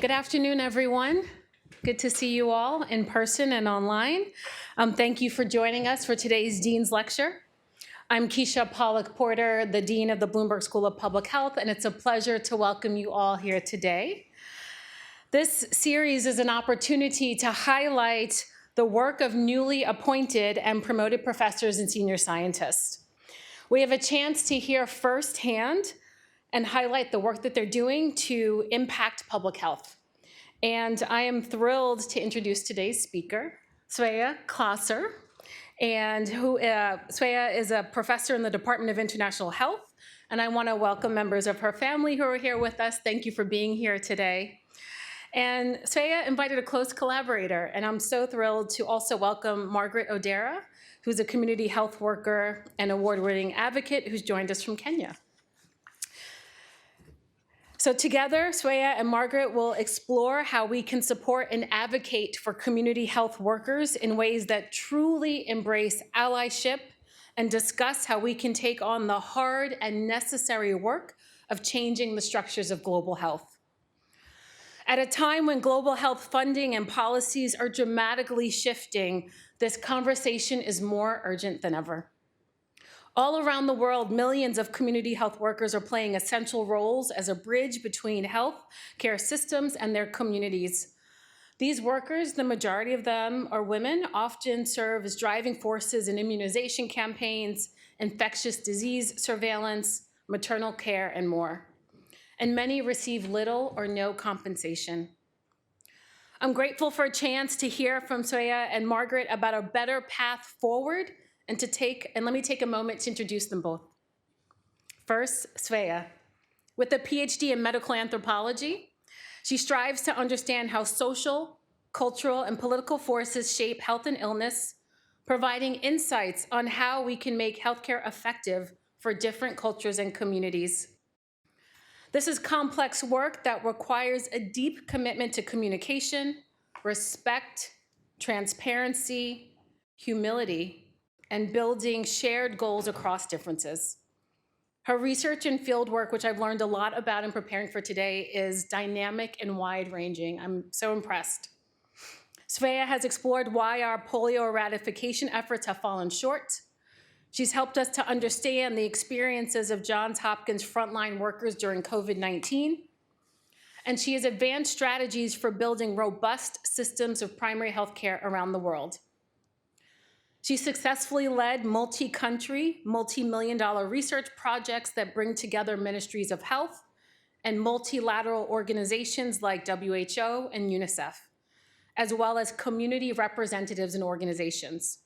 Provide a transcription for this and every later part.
Good afternoon, everyone. Good to see you all in person and online. Thank you for joining us for today's Dean's Lecture. I'm Keisha Pollock-Porter, the Dean of the Bloomberg School of Public Health, and it's a pleasure to welcome you all here today. This series is an opportunity to highlight the work of newly appointed and promoted professors and senior scientists. We have a chance to hear firsthand and highlight the work that they're doing to impact public health. And I am thrilled to introduce today's speaker, Svea Closser, and Svea is a professor in the Department of International Health, and I want to welcome members of her family who are here with us. Thank you for being here today. And Svea invited a close collaborator, and I'm so thrilled to also welcome Margaret Odera, who's a community health worker and award-winning advocate who's joined us from Kenya. So together, Svea and Margaret will explore how we can support and advocate for community health workers in ways that truly embrace allyship and discuss how we can take on the hard and necessary work of changing the structures of global health. At a time when global health funding and policies are dramatically shifting, this conversation is more urgent than ever. All around the world, millions of community health workers are playing essential roles as a bridge between health care systems and their communities. These workers, the majority of them are women, often serve as driving forces in immunization campaigns, infectious disease surveillance, maternal care, and more. And many receive little or no compensation. I'm grateful for a chance to hear from Svea and Margaret about a better path forward, and let me take a moment to introduce them both. First, Svea. With a PhD in medical anthropology, she strives to understand how social, cultural, and political forces shape health and illness, providing insights on how we can make healthcare effective for different cultures and communities. This is complex work that requires a deep commitment to communication, respect, transparency, humility, and building shared goals across differences. Her research and fieldwork, which I've learned a lot about in preparing for today, is dynamic and wide-ranging. I'm so impressed. Svea has explored why our polio eradication efforts have fallen short. She's helped us to understand the experiences of Johns Hopkins frontline workers during COVID-19. And she has advanced strategies for building robust systems of primary health care around the world. She successfully led multi-country, multi-million-dollar research projects that bring together ministries of health and multilateral organizations like WHO and UNICEF, as well as community representatives and organizations.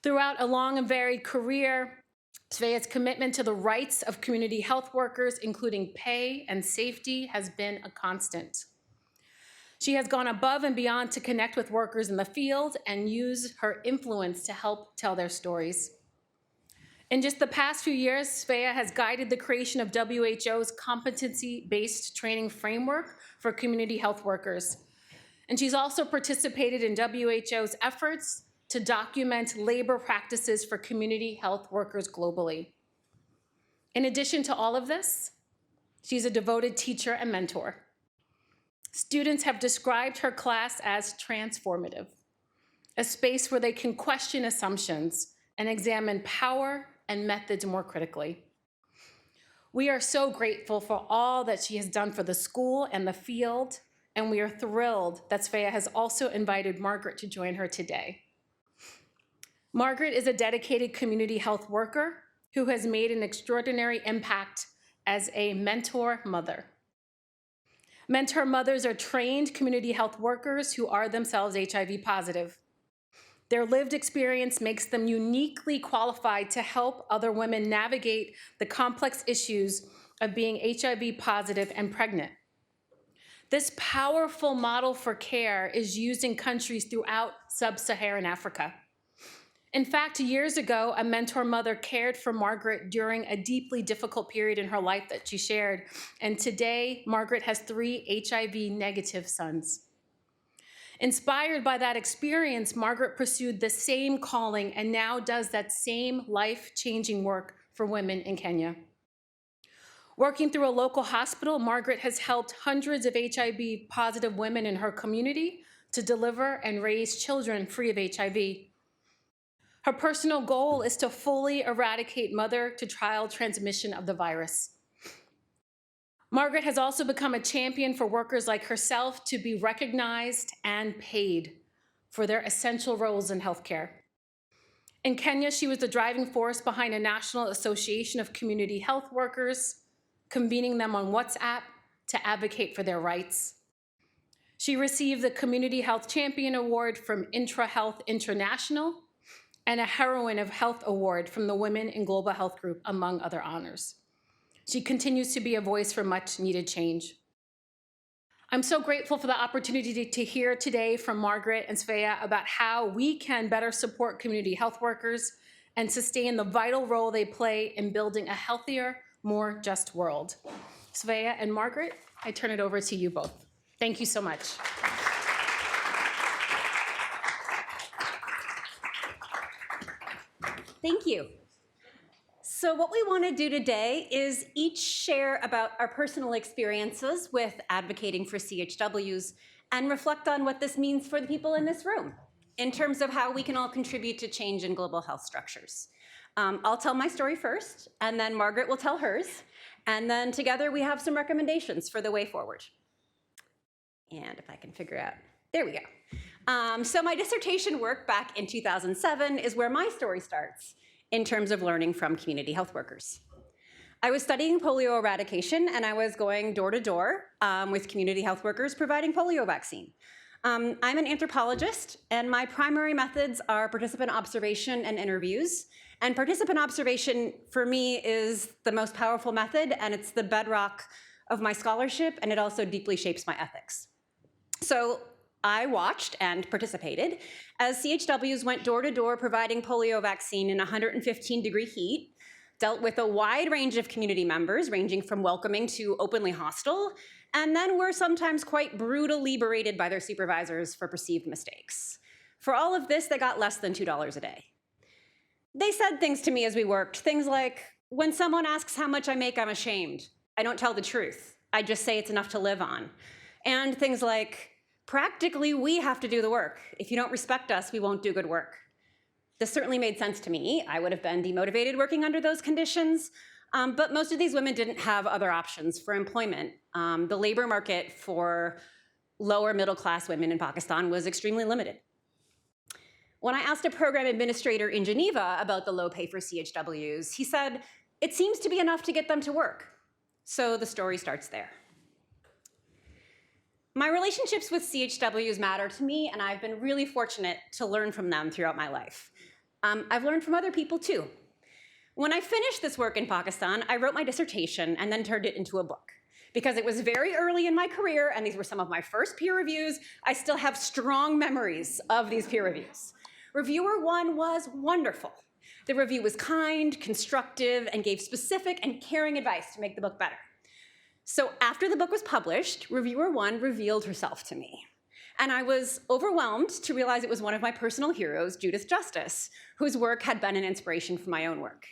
Throughout a long and varied career, Svea's commitment to the rights of community health workers, including pay and safety, has been a constant. She has gone above and beyond to connect with workers in the field and use her influence to help tell their stories. In just the past few years, Svea has guided the creation of WHO's competency-based training framework for community health workers. And she's also participated in WHO's efforts to document labor practices for community health workers globally. In addition to all of this, she's a devoted teacher and mentor. Students have described her class as transformative, a space where they can question assumptions and examine power and methods more critically. We are so grateful for all that she has done for the school and the field, and we are thrilled that Svea has also invited Margaret to join her today. Margaret is a dedicated community health worker who has made an extraordinary impact as a mentor mother. Mentor mothers are trained community health workers who are themselves HIV positive. Their lived experience makes them uniquely qualified to help other women navigate the complex issues of being HIV positive and pregnant. This powerful model for care is used in countries throughout sub-Saharan Africa. In fact, years ago, a mentor mother cared for Margaret during a deeply difficult period in her life that she shared. And today, Margaret has 3 HIV-negative sons. Inspired by that experience, Margaret pursued the same calling and now does that same life-changing work for women in Kenya. Working through a local hospital, Margaret has helped hundreds of HIV-positive women in her community to deliver and raise children free of HIV. Her personal goal is to fully eradicate mother-to-child transmission of the virus. Margaret has also become a champion for workers like herself to be recognized and paid for their essential roles in healthcare. In Kenya, she was the driving force behind a National Association of Community Health Workers, convening them on WhatsApp to advocate for their rights. She received the Community Health Champion Award from IntraHealth International and a Heroine of Health Award from the Women in Global Health Group, among other honors. She continues to be a voice for much needed change. I'm so grateful for the opportunity to hear today from Margaret and Svea about how we can better support community health workers and sustain the vital role they play in building a healthier, more just world. Svea and Margaret, I turn it over to you both. Thank you so much. Thank you. So what we want to do today is each share about our personal experiences with advocating for CHWs and reflect on what this means for the people in this room in terms of how we can all contribute to change in global health structures. I'll tell my story first, and then Margaret will tell hers, and then together we have some recommendations for the way forward. And if I can figure out, there we go. So my dissertation work back in 2007 is where my story starts in terms of learning from community health workers. I was studying polio eradication, and I was going door to door with community health workers providing polio vaccine. I'm an anthropologist, and my primary methods are participant observation and interviews. And participant observation, for me, is the most powerful method, and it's the bedrock of my scholarship, and it also deeply shapes my ethics. So I watched and participated as CHWs went door to door providing polio vaccine in 115-degree heat, dealt with a wide range of community members, ranging from welcoming to openly hostile, and then were sometimes quite brutally berated by their supervisors for perceived mistakes. For all of this, they got less than $2 a day. They said things to me as we worked, things like, when someone asks how much I make, I'm ashamed. I don't tell the truth. I just say it's enough to live on. And things like, practically, we have to do the work. If you don't respect us, we won't do good work. This certainly made sense to me. I would have been demotivated working under those conditions, but most of these women didn't have other options for employment. The labor market for lower middle class women in Pakistan was extremely limited. When I asked a program administrator in Geneva about the low pay for CHWs, he said, it seems to be enough to get them to work. So the story starts there. My relationships with CHWs matter to me, and I've been really fortunate to learn from them throughout my life. I've learned from other people too. When I finished this work in Pakistan, I wrote my dissertation and then turned it into a book. Because it was very early in my career, and these were some of my first peer reviews, I still have strong memories of these peer reviews. Reviewer 1 was wonderful. The review was kind, constructive, and gave specific and caring advice to make the book better. So after the book was published, Reviewer 1 revealed herself to me. And I was overwhelmed to realize it was one of my personal heroes, Judith Justice, whose work had been an inspiration for my own work.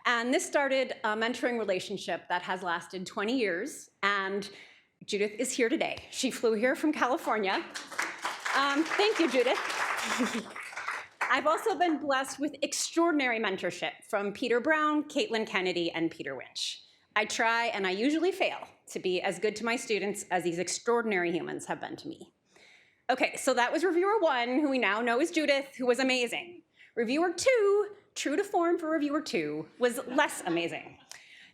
And this started a mentoring relationship that has lasted 20 years, and Judith is here today. She flew here from California. Thank you, Judith. I've also been blessed with extraordinary mentorship from Peter Brown, Caitlin Kennedy, and Peter Winch. I try, and I usually fail, to be as good to my students as these extraordinary humans have been to me. Okay, so that was Reviewer 1, who we now know as Judith, who was amazing. Reviewer 2, true to form for Reviewer 2, was less amazing.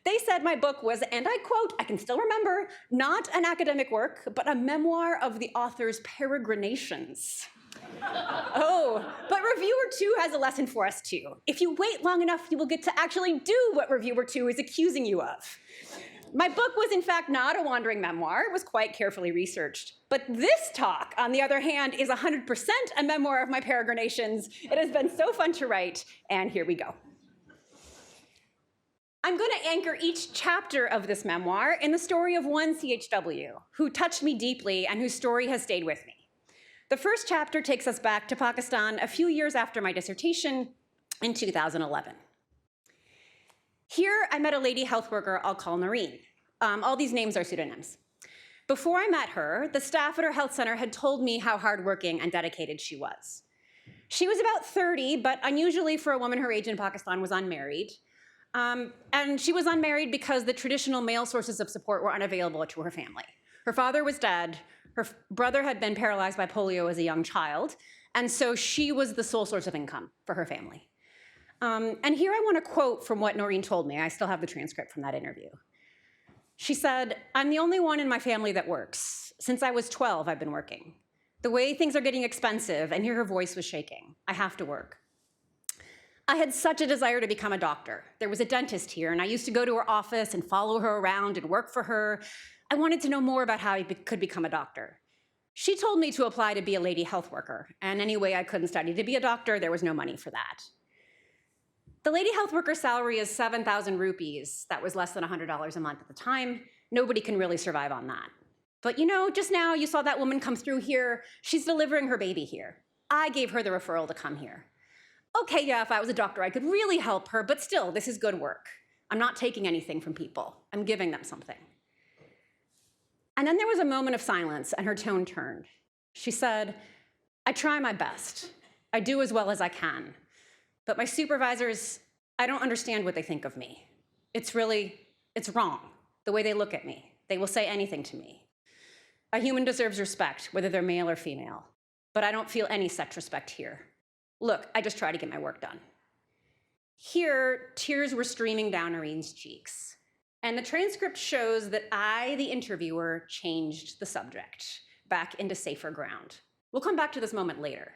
They said my book was, and I quote, I can still remember, not an academic work, but a memoir of the author's peregrinations. Oh, but Reviewer 2 has a lesson for us too. If you wait long enough, you will get to actually do what Reviewer 2 is accusing you of. My book was in fact not a wandering memoir. It was quite carefully researched. But this talk, on the other hand, is 100% a memoir of my peregrinations. It has been so fun to write, and here we go. I'm going to anchor each chapter of this memoir in the story of one CHW who touched me deeply and whose story has stayed with me. The first chapter takes us back to Pakistan a few years after my dissertation in 2011. Here, I met a lady health worker I'll call Noreen. All these names are pseudonyms. Before I met her, the staff at her health center had told me how hardworking and dedicated she was. She was about 30, but unusually for a woman her age in Pakistan, was unmarried. And she was unmarried because the traditional male sources of support were unavailable to her family. Her father was dead, her brother had been paralyzed by polio as a young child, and so she was the sole source of income for her family. And here I want to quote from what Noreen told me. I still have the transcript from that interview. She said, "I'm the only one in my family that works. Since I was 12, I've been working. The way things are getting expensive," and here her voice was shaking, "I have to work. I had such a desire to become a doctor. There was a dentist here, and I used to go to her office and follow her around and work for her. I wanted to know more about how I could become a doctor. She told me to apply to be a lady health worker, and anyway, I couldn't study to be a doctor. There was no money for that." The lady health worker salary is 7,000 rupees. That was less than $100 a month at the time. Nobody can really survive on that. But you know, just now you saw that woman come through here. She's delivering her baby here. I gave her the referral to come here. Okay, yeah, if I was a doctor, I could really help her, but still, this is good work. I'm not taking anything from people. I'm giving them something. And then there was a moment of silence, and her tone turned. She said, "I try my best. I do as well as I can. But my supervisors, I don't understand what they think of me. It's wrong, the way they look at me. They will say anything to me. A human deserves respect, whether they're male or female. But I don't feel any such respect here. Look, I just try to get my work done." Here, tears were streaming down Noreen's cheeks. And the transcript shows that I, the interviewer, changed the subject back into safer ground. We'll come back to this moment later.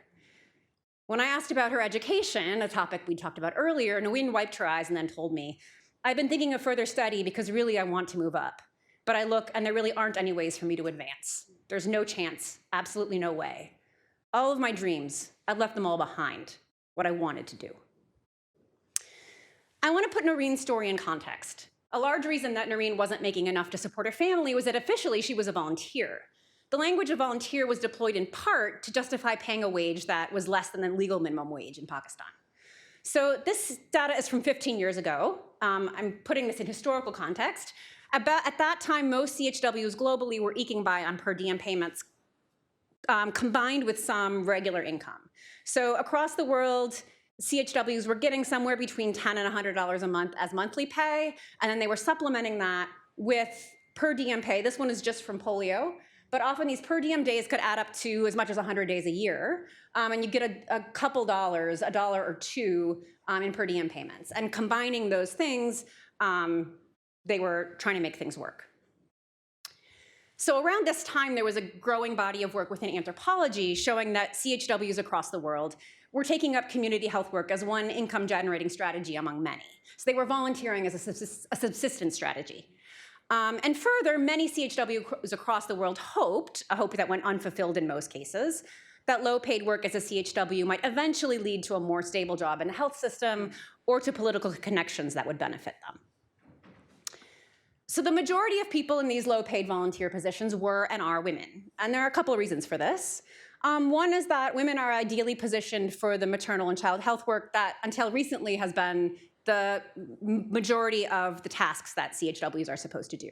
When I asked about her education, a topic we talked about earlier, Noreen wiped her eyes and then told me, "I've been thinking of further study because really I want to move up. But I look and there really aren't any ways for me to advance. There's no chance, absolutely no way. All of my dreams, I've left them all behind, what I wanted to do." I want to put Noreen's story in context. A large reason that Noreen wasn't making enough to support her family was that officially she was a volunteer. The language of volunteer was deployed in part to justify paying a wage that was less than the legal minimum wage in Pakistan. So this data is from 15 years ago. I'm putting this in historical context. At that time, most CHWs globally were eking by on per diem payments combined with some regular income. So across the world, CHWs were getting somewhere between $10 and $100 a month as monthly pay, and then they were supplementing that with per diem pay. This one is just from polio, but often these per diem days could add up to as much as 100 days a year, and you get a couple dollars, $1 or $2 in per diem payments. And combining those things, they were trying to make things work. So around this time, there was a growing body of work within anthropology showing that CHWs across the world were taking up community health work as one income-generating strategy among many. So they were volunteering as a subsistence strategy. And further, many CHWs across the world hoped, a hope that went unfulfilled in most cases, that low-paid work as a CHW might eventually lead to a more stable job in the health system or to political connections that would benefit them. So the majority of people in these low-paid volunteer positions were and are women. And there are a couple of reasons for this. One is that women are ideally positioned for the maternal and child health work that until recently has been the majority of the tasks that CHWs are supposed to do.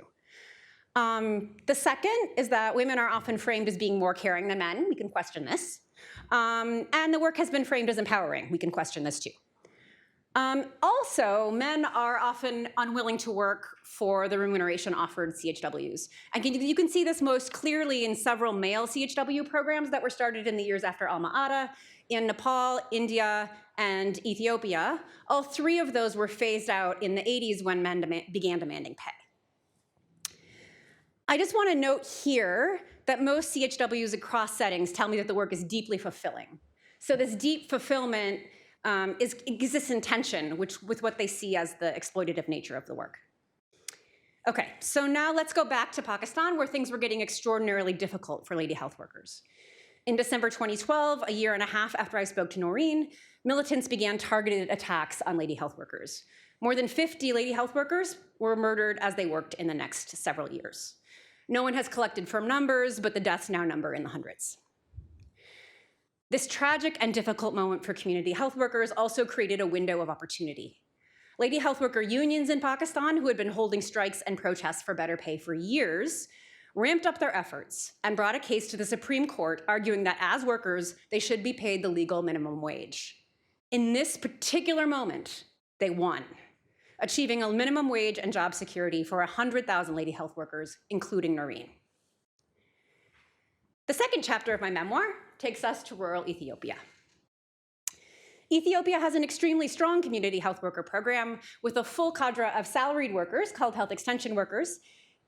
The second is that women are often framed as being more caring than men. We can question this. And the work has been framed as empowering. We can question this too. Also, men are often unwilling to work for the remuneration offered CHWs. And you can see this most clearly in several male CHW programs that were started in the years after Alma-Ata, in Nepal, India, and Ethiopia. All three of those were phased out in the 80s when men began demanding pay. I just want to note here that most CHWs across settings tell me that the work is deeply fulfilling. So this deep fulfillment exists in tension with what they see as the exploitative nature of the work. Okay, so now let's go back to Pakistan, where things were getting extraordinarily difficult for lady health workers. In December 2012, a year and a half after I spoke to Noreen, militants began targeted attacks on lady health workers. More than 50 lady health workers were murdered as they worked in the next several years. No one has collected firm numbers, but the deaths now number in the hundreds. This tragic and difficult moment for community health workers also created a window of opportunity. Lady health worker unions in Pakistan, who had been holding strikes and protests for better pay for years, ramped up their efforts and brought a case to the Supreme Court arguing that as workers, they should be paid the legal minimum wage. In this particular moment, they won, achieving a minimum wage and job security for 100,000 lady health workers, including Noreen. The second chapter of my memoir takes us to rural Ethiopia. Ethiopia has an extremely strong community health worker program with a full cadre of salaried workers called health extension workers.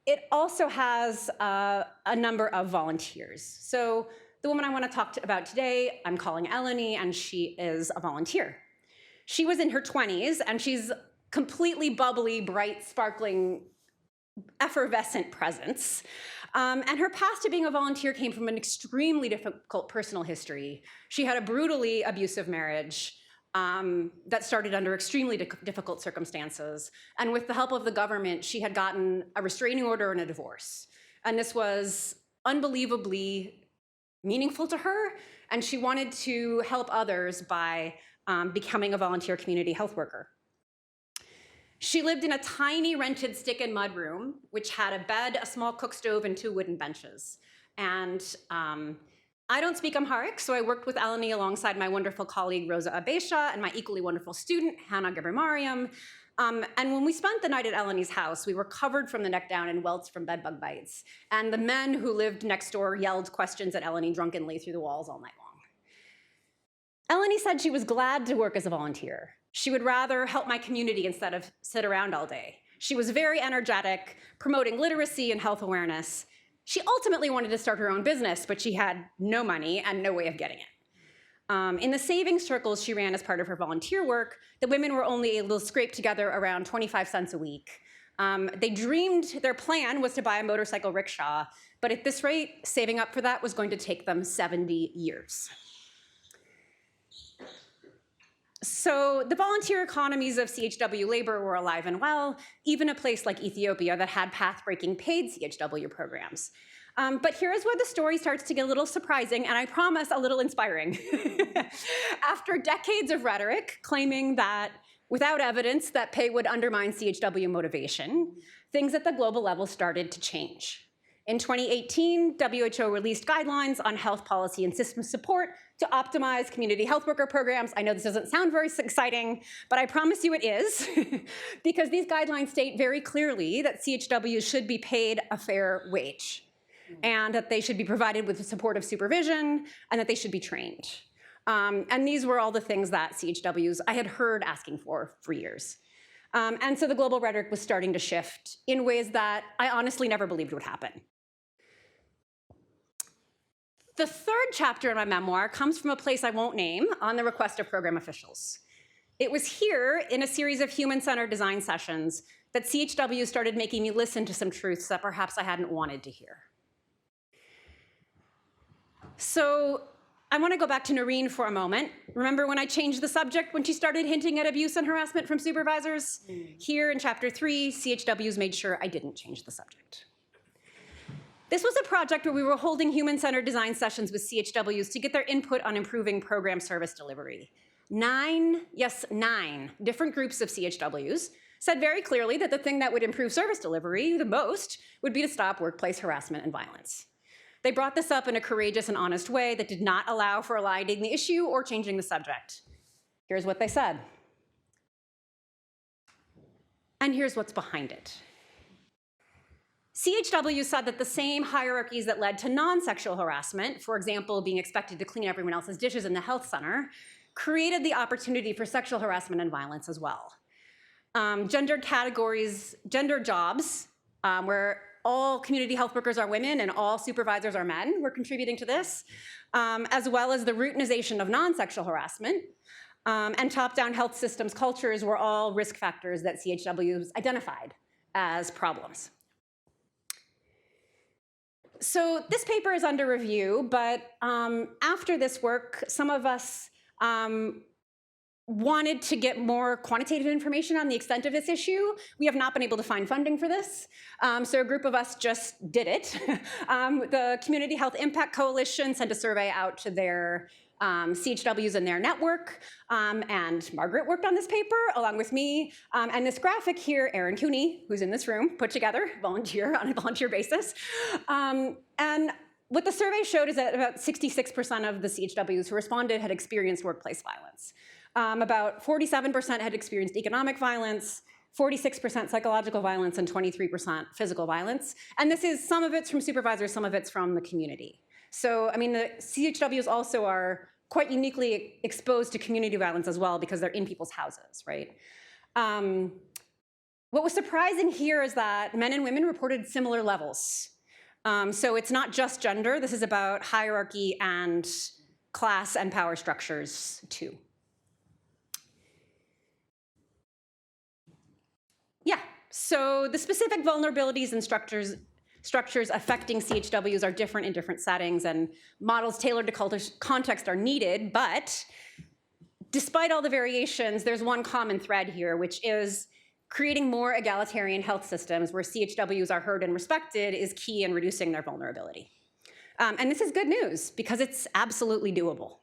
It also has a number of volunteers. So the woman I want to talk about today, I'm calling Eleni, and she is a volunteer. She was in her 20s, and she's completely bubbly, bright, sparkling, effervescent presence. And her path to being a volunteer came from an extremely difficult personal history. She had a brutally abusive marriage that started under extremely difficult circumstances. And with the help of the government, she had gotten a restraining order and a divorce. And this was unbelievably meaningful to her, and she wanted to help others by becoming a volunteer community health worker. She lived in a tiny rented stick and mud room, which had a bed, a small cook stove, and 2 wooden benches. And I don't speak Amharic, so I worked with Eleni alongside my wonderful colleague, Rosa Abesha, and my equally wonderful student, Hannah Gebremariam. And when we spent the night at Eleni's house, we were covered from the neck down in welts from bedbug bites. And the men who lived next door yelled questions at Eleni drunkenly through the walls all night long. Eleni said she was glad to work as a volunteer. She would rather help my community instead of sit around all day. She was very energetic, promoting literacy and health awareness. She ultimately wanted to start her own business, but she had no money and no way of getting it. In the savings circles she ran as part of her volunteer work, the women were only able to scrape together around 25 cents a week. They dreamed their plan was to buy a motorcycle rickshaw, but at this rate, saving up for that was going to take them 70 years. So the volunteer economies of CHW labor were alive and well, even a place like Ethiopia that had path-breaking paid CHW programs. But here is where the story starts to get a little surprising, and I promise a little inspiring. After decades of rhetoric claiming that without evidence that pay would undermine CHW motivation, things at the global level started to change. In 2018, WHO released guidelines on health policy and system support to optimize community health worker programs. I know this doesn't sound very exciting, but I promise you it is, because these guidelines state very clearly that CHWs should be paid a fair wage, and that they should be provided with supportive supervision, and that they should be trained. And these were all the things that CHWs I had heard asking for years. And so the global rhetoric was starting to shift in ways that I honestly never believed would happen. The third chapter in my memoir comes from a place I won't name on the request of program officials. It was here in a series of human-centered design sessions that CHW started making me listen to some truths that perhaps I hadn't wanted to hear. So I want to go back to Noreen for a moment. Remember when I changed the subject when she started hinting at abuse and harassment from supervisors? Here in chapter 3, CHWs made sure I didn't change the subject. This was a project where we were holding human-centered design sessions with CHWs to get their input on improving program service delivery. 9 different groups of CHWs said very clearly that the thing that would improve service delivery the most would be to stop workplace harassment and violence. They brought this up in a courageous and honest way that did not allow for eliding the issue or changing the subject. Here's what they said. And here's what's behind it. CHW said that the same hierarchies that led to non-sexual harassment, for example, being expected to clean everyone else's dishes in the health center, created the opportunity for sexual harassment and violence as well. Gendered categories, gendered jobs, where all community health workers are women and all supervisors are men were contributing to this, as well as the routinization of non-sexual harassment, and top-down health systems cultures were all risk factors that CHWs identified as problems. So this paper is under review, but after this work, some of us wanted to get more quantitative information on the extent of this issue. We have not been able to find funding for this, so a group of us just did it. The Community Health Impact Coalition sent a survey out to their CHWs in their network, and Margaret worked on this paper along with me. And this graphic here, Erin Cooney, who's in this room, put together, volunteer on a volunteer basis. And what the survey showed is that about 66% of the CHWs who responded had experienced workplace violence. About 47% had experienced economic violence, 46% psychological violence, and 23% physical violence. And this is, some of it's from supervisors, some of it's from the community. So, I mean, the CHWs also are quite uniquely exposed to community violence as well because they're in people's houses, right? What was surprising here is that men and women reported similar levels. So it's not just gender, this is about hierarchy and class and power structures too. Yeah, so the specific vulnerabilities and structures affecting CHWs are different in different settings, and models tailored to context are needed, but despite all the variations, there's one common thread here, which is creating more egalitarian health systems where CHWs are heard and respected is key in reducing their vulnerability. And this is good news, because it's absolutely doable.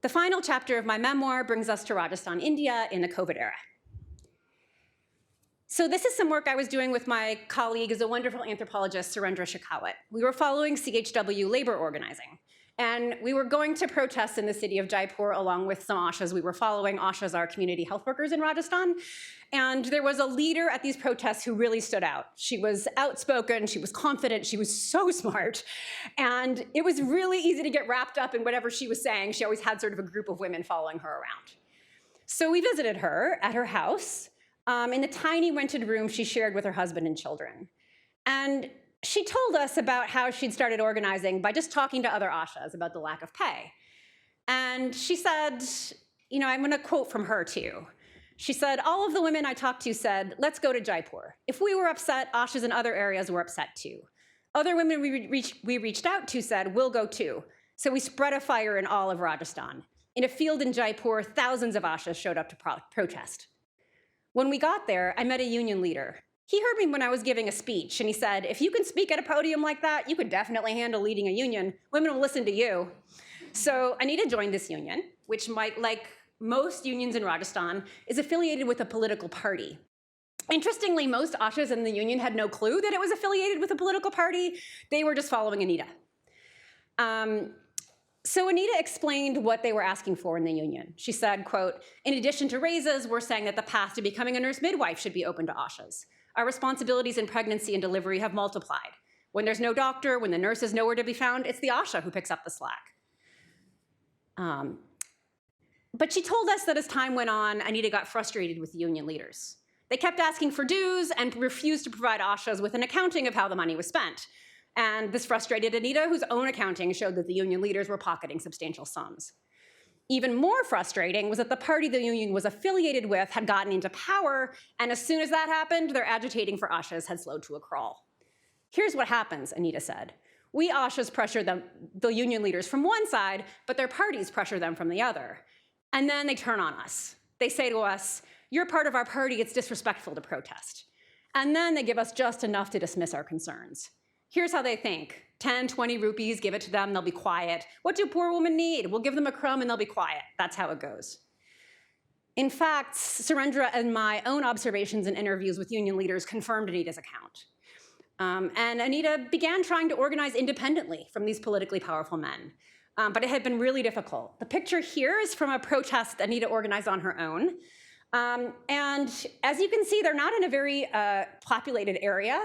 The final chapter of my memoir brings us to Rajasthan, India in the COVID era. So this is some work I was doing with my colleague, is a wonderful anthropologist, Surendra Shekhawat. We were following CHW labor organizing. And we were going to protests in the city of Jaipur along with some ASHAs. We were following ASHAs, our community health workers in Rajasthan. And there was a leader at these protests who really stood out. She was outspoken, she was confident, she was so smart. And it was really easy to get wrapped up in whatever she was saying. She always had sort of a group of women following her around. So we visited her at her house in the tiny rented room she shared with her husband and children. And she told us about how she'd started organizing by just talking to other ASHAs about the lack of pay. And she said, you know, I'm going to quote from her too. She said, all of the women I talked to said, let's go to Jaipur. If we were upset, ASHAs in other areas were upset too. Other women we reached out to said, we'll go too. So we spread a fire in all of Rajasthan. In a field in Jaipur, thousands of ASHAs showed up to protest. When we got there, I met a union leader. He heard me when I was giving a speech, and he said, if you can speak at a podium like that, you could definitely handle leading a union. Women will listen to you. So Anita joined this union, which might, like most unions in Rajasthan, is affiliated with a political party. Interestingly, most ASHAs in the union had no clue that it was affiliated with a political party. They were just following Anita. So Anita explained what they were asking for in the union. She said, quote, in addition to raises, we're saying that the path to becoming a nurse midwife should be open to ASHAs. Our responsibilities in pregnancy and delivery have multiplied. When there's no doctor, when the nurse is nowhere to be found, it's the ASHA who picks up the slack. But she told us that as time went on, Anita got frustrated with the union leaders. They kept asking for dues and refused to provide ASHAs with an accounting of how the money was spent. And this frustrated Anita, whose own accounting showed that the union leaders were pocketing substantial sums. Even more frustrating was that the party the union was affiliated with had gotten into power, and as soon as that happened, their agitating for ASHAs had slowed to a crawl. Here's what happens, Anita said. We ASHAs pressure the union leaders from one side, but their parties pressure them from the other. And then they turn on us. They say to us, you're part of our party, it's disrespectful to protest. And then they give us just enough to dismiss our concerns. Here's how they think. 10, 20 rupees, give it to them, they'll be quiet. What do poor women need? We'll give them a crumb and they'll be quiet. That's how it goes. In fact, Surendra and my own observations and interviews with union leaders confirmed Anita's account. And Anita began trying to organize independently from these politically powerful men. But it had been really difficult. The picture here is from a protest Anita organized on her own. And as you can see, they're not in a very populated area.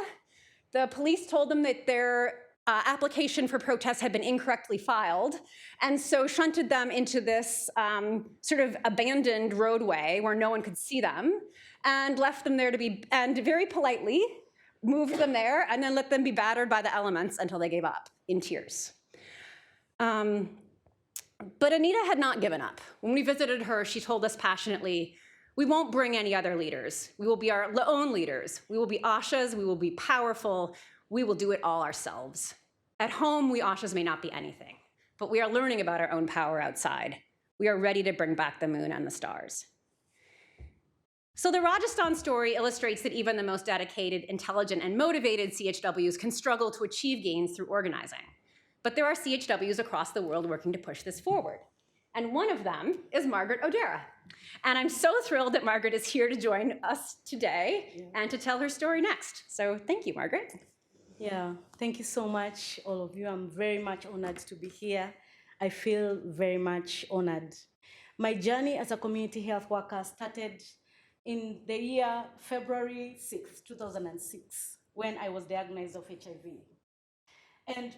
The police told them that their application for protest had been incorrectly filed, and so shunted them into this sort of abandoned roadway where no one could see them, and left them there to be, and very politely moved them there, and then let them be battered by the elements until they gave up in tears. But Anita had not given up. When we visited her, she told us passionately, we won't bring any other leaders. We will be our own leaders. We will be ASHAs, we will be powerful, we will do it all ourselves. At home, we ASHAs may not be anything, but we are learning about our own power outside. We are ready to bring back the moon and the stars. So the Rajasthan story illustrates that even the most dedicated, intelligent, and motivated CHWs can struggle to achieve gains through organizing. But there are CHWs across the world working to push this forward. And one of them is Margaret Odera. And I'm so thrilled that Margaret is here to join us today and to tell her story next. So thank you, Margaret. Yeah, thank you so much, all of you. I'm very much honored to be here. I feel very much honored. My journey as a community health worker started in the year February 6, 2006, when I was diagnosed of HIV. And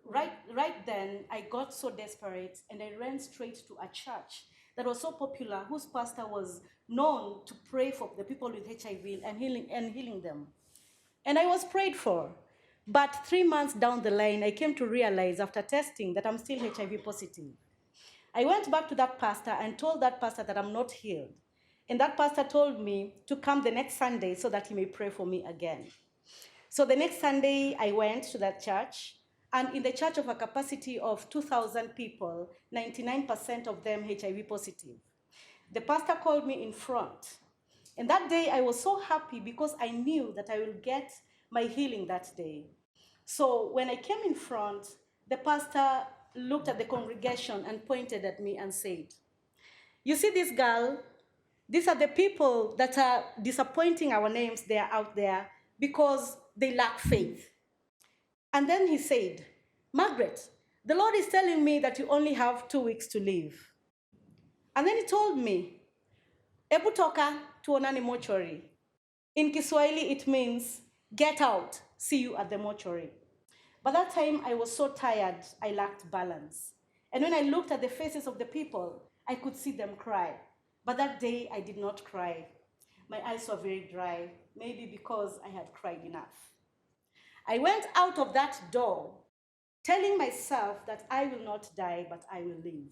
right then, I got so desperate and I ran straight to a church that was so popular, whose pastor was known to pray for the people with HIV and healing them. And I was prayed for. But 3 months down the line, I came to realize after testing that I'm still HIV positive. I went back to that pastor and told that pastor that I'm not healed. And that pastor told me to come the next Sunday so that he may pray for me again. So the next Sunday, I went to that church. And in the church of a capacity of 2,000 people, 99% of them HIV positive. The pastor called me in front. And that day, I was so happy because I knew that I will get my healing that day. So when I came in front, the pastor looked at the congregation and pointed at me and said, "You see this girl? These are the people that are disappointing our names. They are out there because they lack faith." And then he said, "Margaret, the Lord is telling me that you only have 2 weeks to live." And then he told me, "Ebu toka tuonane mortuary." In Kiswahili, it means, "Get out, see you at the mortuary." By that time, I was so tired, I lacked balance. And when I looked at the faces of the people, I could see them cry. But that day, I did not cry. My eyes were very dry, maybe because I had cried enough. I went out of that door, telling myself that I will not die, but I will live.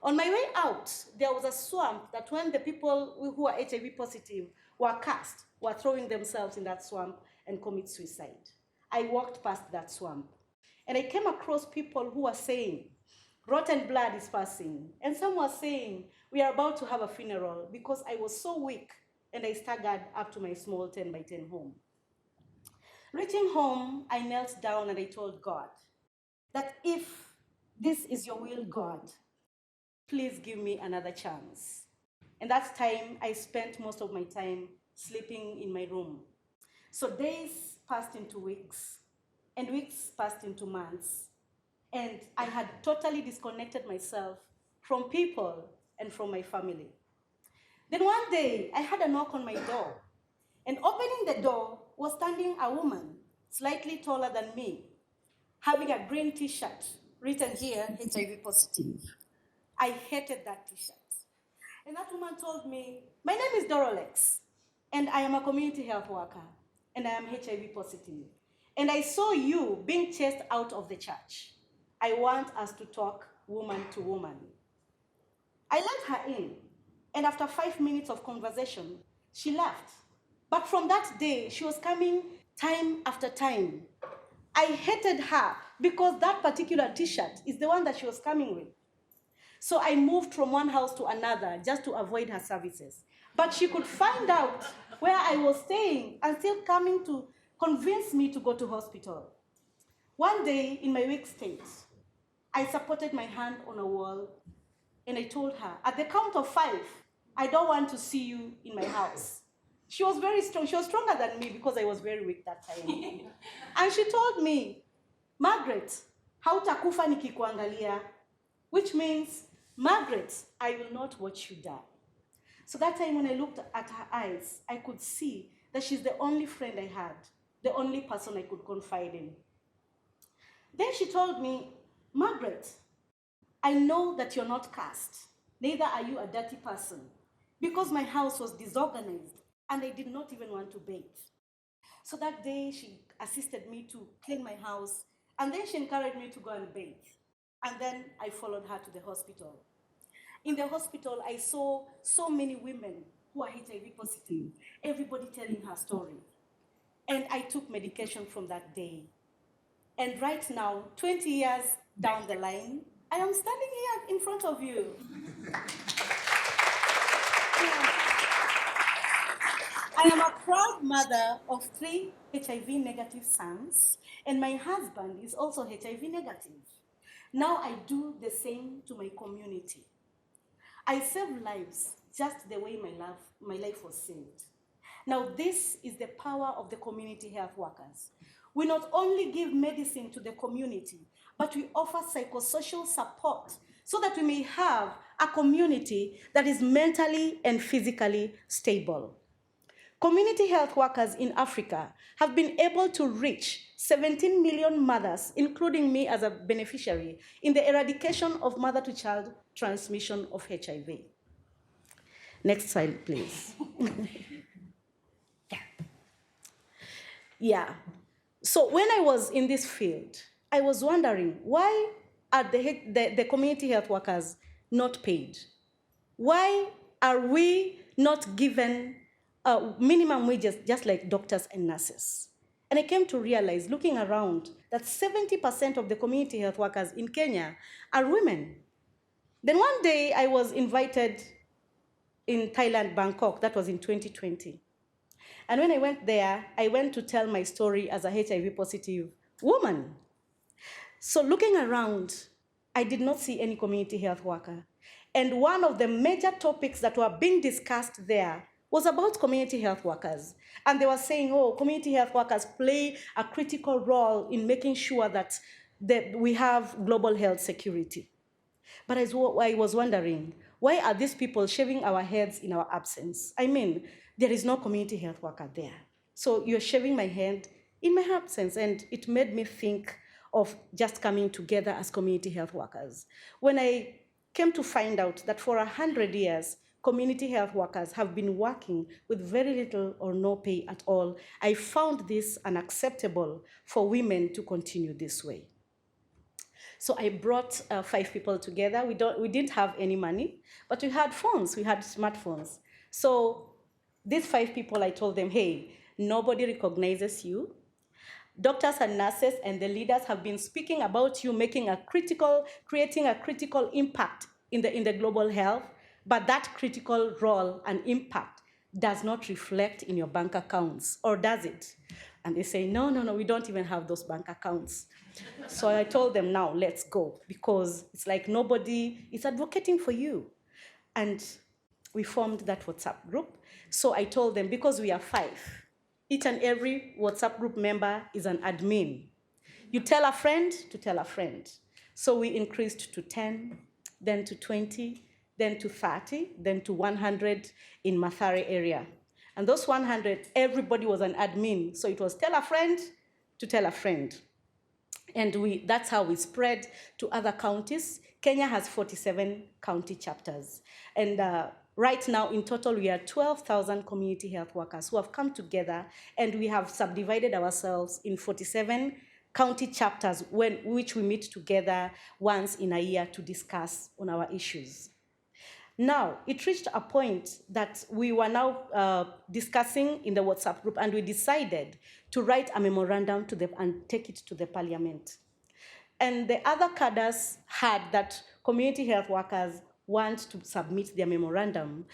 On my way out, there was a swamp that when the people who are HIV positive were cast, were throwing themselves in that swamp and commit suicide. I walked past that swamp, and I came across people who were saying, "Rotten blood is passing." And some were saying, "We are about to have a funeral," because I was so weak, and I staggered up to my small 10 by 10 home. Reaching home, I knelt down and I told God that if this is your will, God, please give me another chance. And that time, I spent most of my time sleeping in my room. So days passed into weeks, and weeks passed into months. And I had totally disconnected myself from people and from my family. Then one day, I had a knock on my door. And opening the door was standing a woman, slightly taller than me, having a green t-shirt, written here, HIV positive. I hated that t-shirt. And that woman told me, "My name is Dorolex, and I am a community health worker, and I am HIV positive. And I saw you being chased out of the church. I want us to talk woman to woman." I let her in, and after 5 minutes of conversation, she left. But from that day, she was coming time after time. I hated her because that particular t-shirt is the one that she was coming with. So I moved from one house to another just to avoid her services. But she could find out where I was staying and still coming to convince me to go to hospital. One day, in my weak state, I supported my hand on a wall and I told her, "At the count of 5, I don't want to see you in my house." She was very strong. She was stronger than me because I was very weak that time. And she told me, "Margaret, hautakufa nikikuangalia," which means, "Margaret, I will not watch you die." So that time when I looked at her eyes, I could see that she's the only friend I had, the only person I could confide in. Then she told me, "Margaret, I know that you're not cursed, neither are you a dirty person, because my house was disorganized and I did not even want to bathe." So that day she assisted me to clean my house, and then she encouraged me to go and bathe. And then I followed her to the hospital. In the hospital, I saw so many women who are HIV positive, everybody telling her story. And I took medication from that day. And right now, 20 years down the line, I am standing here in front of you. I am a proud mother of 3 HIV-negative sons, and my husband is also HIV-negative. Now I do the same to my community. I save lives just the way my life was saved. Now, this is the power of the community health workers. We not only give medicine to the community, but we offer psychosocial support so that we may have a community that is mentally and physically stable. Community health workers in Africa have been able to reach 17 million mothers, including me as a beneficiary, in the eradication of mother-to-child transmission of HIV. Next slide, please. Yeah. So when I was in this field, I was wondering, why are the community health workers not paid? Why are we not given minimum wages just like doctors and nurses? And I came to realize, looking around, that 70% of the community health workers in Kenya are women. Then one day I was invited in Thailand, Bangkok, that was in 2020. And when I went there, I went to tell my story as a HIV positive woman. So looking around, I did not see any community health worker. And one of the major topics that were being discussed there was about community health workers. And they were saying, oh, community health workers play a critical role in making sure that we have global health security. But I was wondering, why are these people shaving our heads in our absence? I mean, there is no community health worker there. So you're shaving my head in my absence, and it made me think of just coming together as community health workers. When I came to find out that for 100 years, community health workers have been working with very little or no pay at all, I found this unacceptable for women to continue this way. So I brought 5 people together. We didn't have any money, but we had phones, we had smartphones. So these 5 people, I told them, hey, nobody recognizes you. Doctors and nurses and the leaders have been speaking about you creating a critical impact in the global health, but that critical role and impact does not reflect in your bank accounts, or does it? And they say, no, we don't even have those bank accounts. So I told them, now let's go, because it's like nobody is advocating for you. And we formed that WhatsApp group. So I told them, because we are 5, each and every WhatsApp group member is an admin. You tell a friend to tell a friend. So we increased to 10, then to 20, then to 30, then to 100 in Mathare area. And those 100, everybody was an admin. So it was tell a friend to tell a friend. And that's how we spread to other counties. Kenya has 47 county chapters. And right now, in total, we are 12,000 community health workers who have come together, and we have subdivided ourselves in 47 county chapters which we meet together once in a year to discuss on our issues. Now, it reached a point that we were now discussing in the WhatsApp group, and we decided to write a memorandum and take it to the parliament. And the other cadres heard that community health workers want to submit their memorandum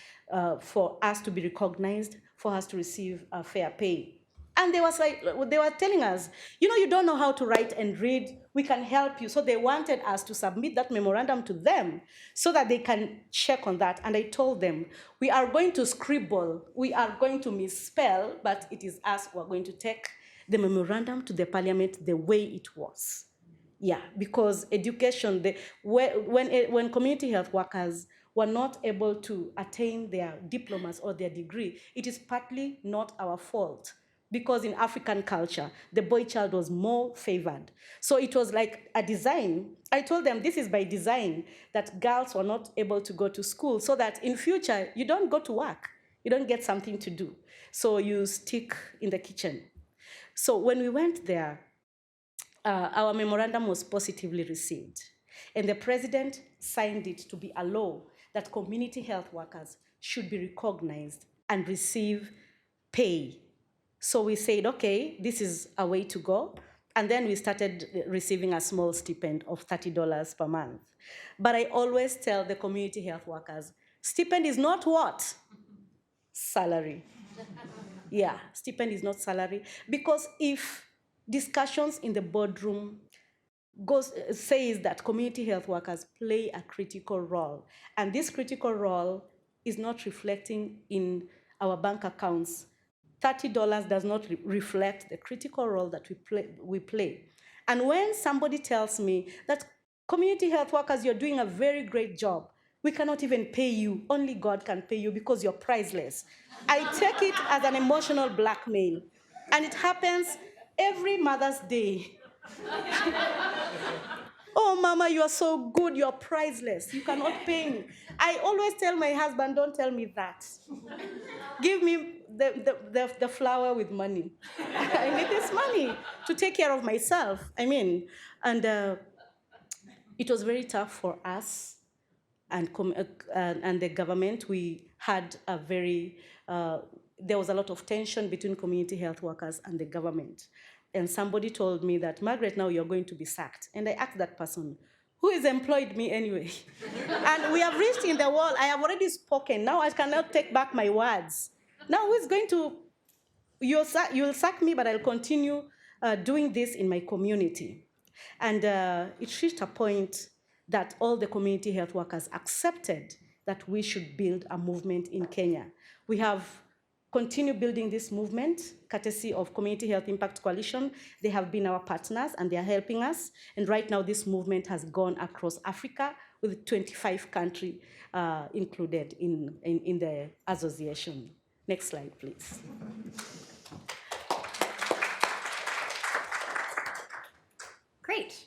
for us to be recognized, for us to receive fair pay. And they were telling us, you don't know how to write and read, we can help you. So they wanted us to submit that memorandum to them so that they can check on that. And I told them, we are going to scribble, we are going to misspell, but it is us who are going to take the memorandum to the parliament the way it was. Yeah, because education, when community health workers were not able to attain their diplomas or their degree, it is partly not our fault. Because in African culture, the boy child was more favored. So it was like a design. I told them this is by design, that girls were not able to go to school, so that in future, you don't go to work. You don't get something to do. So you stick in the kitchen. So when we went there, our memorandum was positively received. And the president signed it to be a law that community health workers should be recognized and receive pay. So we said, okay, this is a way to go. And then we started receiving a small stipend of $30 per month. But I always tell the community health workers, stipend is not what? Salary. Yeah, stipend is not salary. Because if discussions in the boardroom says that community health workers play a critical role, and this critical role is not reflecting in our bank accounts. $30 does not reflect the critical role that we play. And when somebody tells me that community health workers, you're doing a very great job, we cannot even pay you, only God can pay you because you're priceless, I take it as an emotional blackmail. And it happens every Mother's Day. Oh, Mama, you are so good, you're priceless, you cannot pay me. I always tell my husband, don't tell me that. Give me the flour with money. I need this money to take care of myself. And it was very tough for us and the government. We had there was a lot of tension between community health workers and the government. And somebody told me that, Margaret, now you're going to be sacked. And I asked that person, who has employed me anyway? And we have reached in the wall. I have already spoken. Now I cannot take back my words. Now who is going to, you'll sack me, but I'll continue doing this in my community. And it reached a point that all the community health workers accepted that we should build a movement in Kenya. We have continued building this movement, courtesy of Community Health Impact Coalition. They have been our partners and they are helping us. And right now this movement has gone across Africa with 25 countries included in the association. Next slide, please. Great.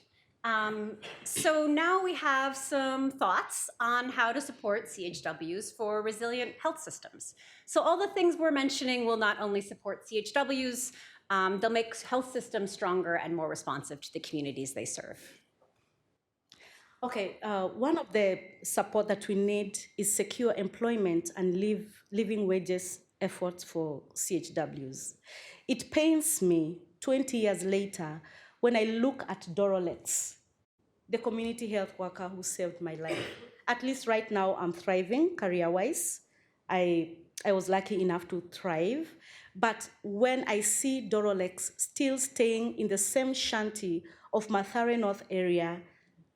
So now we have some thoughts on how to support CHWs for resilient health systems. So all the things we're mentioning will not only support CHWs, they'll make health systems stronger and more responsive to the communities they serve. Okay, one of the support that we need is secure employment and living wages efforts for CHWs. It pains me 20 years later when I look at Dorolex, the community health worker who saved my life. At least right now I'm thriving career-wise. I was lucky enough to thrive. But when I see Dorolex still staying in the same shanty of Mathare North area,